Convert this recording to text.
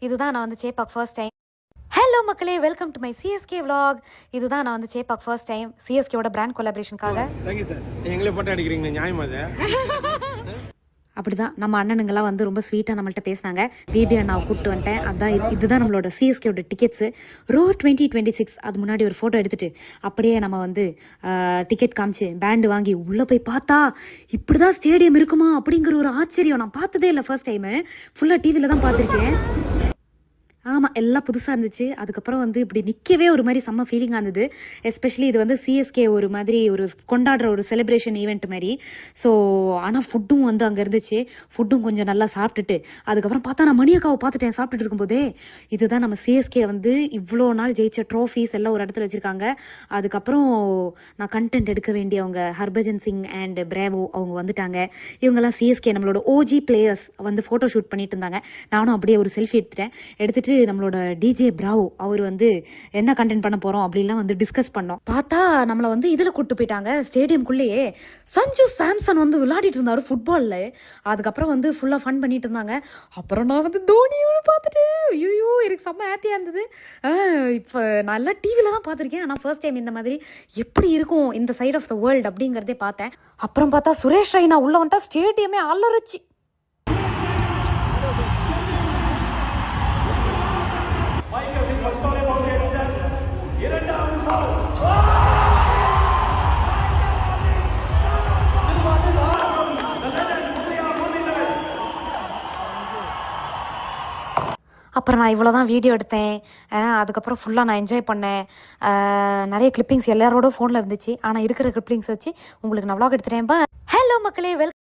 இதுதான் நான் வந்து சேப்பாக் ஃபர்ஸ்ட் டைம். ஹலோ மக்களே, welcome to my CSK vlog. இதுதான் நான் வந்து சேப்பாக் ஃபர்ஸ்ட் டைம் சிஎஸ்கேவோட பிராண்ட் கொலாபரேஷனுக்காக. Thank you sir. எங்களே போட்டோ அடிக்கிறீங்க, நியாயமா அது? அப்படிதான் நம்ம அண்ணனுங்கெல்லாம் வந்து ரொம்ப ஸ்வீட்டாக நம்மள்ட்ட பேசினாங்க. பிபி அண்ணாவை கூப்பிட்டு வந்துட்டேன். அதான் இதுதான் நம்மளோட சிஎஸ்கேவோட டிக்கெட்ஸு. ரோ 2026. அது முன்னாடி ஒரு ஃபோட்டோ எடுத்துட்டு அப்படியே நம்ம வந்து டிக்கெட் காமிச்சு பேண்டு வாங்கி உள்ளே போய் பார்த்தா இப்படி தான் ஸ்டேடியம் இருக்குமா அப்படிங்கிற ஒரு ஆச்சரியம். நான் பார்த்ததே இல்லை ஃபர்ஸ்ட் டைமு. ஃபுல்லாக டிவியில் தான் பார்த்துருக்கேன். ஆமாம், எல்லாம் புதுசாக இருந்துச்சு. அதுக்கப்புறம் வந்து இப்படி நிற்கவே ஒரு மாதிரி செம்ம ஃபீலிங்காக இருந்தது. எஸ்பெஷலி இது வந்து சிஎஸ்கே ஒரு மாதிரி ஒரு கொண்டாடுற ஒரு செலிப்ரேஷன் ஈவெண்ட் மாதிரி. ஸோ ஆனால் ஃபுட்டும் வந்து அங்கே இருந்துச்சு. ஃபுட்டும் கொஞ்சம் நல்லா சாப்பிட்டுட்டு அதுக்கப்புறம் பார்த்தா நான் மணியக்காவை பார்த்துட்டேன் சாப்பிட்டுட்டு இருக்கும்போதே. இதுதான் நம்ம சிஎஸ்கே வந்து இவ்வளோ நாள் ஜெயிச்ச ட்ராஃபீஸ் எல்லாம் ஒரு இடத்துல வச்சுருக்காங்க. அதுக்கப்புறம் நான் கண்டென்ட் எடுக்க வேண்டியவங்க ஹர்பஜன் சிங் அண்ட் பிரேவோ அவங்க வந்துட்டாங்க. இவங்கெல்லாம் சிஎஸ்கே நம்மளோட ஓஜி பிளேயர்ஸ் வந்து ஃபோட்டோ ஷூட் பண்ணிட்டு இருந்தாங்க. நானும் அப்படியே ஒரு செல்ஃபி எடுத்துட்டு நம்மளோட டிஜே பிராவோ அவர் வந்து என்ன கண்டென்ட் பண்ண போறோம் அப்படின்லாம் வந்து டிஸ்கஸ் பண்ணோம். பார்த்தா நம்மளை வந்து இதில் கூட்டு போயிட்டாங்க ஸ்டேடியம்குள்ளேயே. சஞ்சு சாம்சன் வந்து விளையாடிட்டு இருந்தாரு ஃபுட்பாலில். அதுக்கப்புறம் வந்து ஃபுல்லாக ஃபன் பண்ணிட்டு இருந்தாங்க. அப்புறம் நான் வந்து தோனியோட பார்த்துட்டு ஐயோ எனக்கு செம்ம ஹாப்பியாக இருந்தது. இப்போ நல்லா டிவியில் தான் பார்த்துருக்கேன். ஆனால் ஃபர்ஸ்ட் டைம் இந்த மாதிரி எப்படி இருக்கும் இந்த சைட் ஆஃப் த வேர்ல்டு அப்படிங்கிறதே பார்த்தேன். அப்புறம் பார்த்தா சுரேஷ் ரெய்னா உள்ள வந்துட்டா ஸ்டேடியமே அலறிச்சு. அப்புறம் நான் இவ்வளோ தான் வீடியோ எடுத்தேன். அதுக்கப்புறம் ஃபுல்லாக நான் என்ஜாய் பண்ணேன். நிறைய கிளிப்பிங்ஸ் எல்லாரோட ஃபோனில் இருந்துச்சு. ஆனால் இருக்கிற கிளிப்பிங்ஸ் வச்சு உங்களுக்கு நான் vlog எடுத்துட்டேன். ஹலோ மக்களே, வெல்கம்.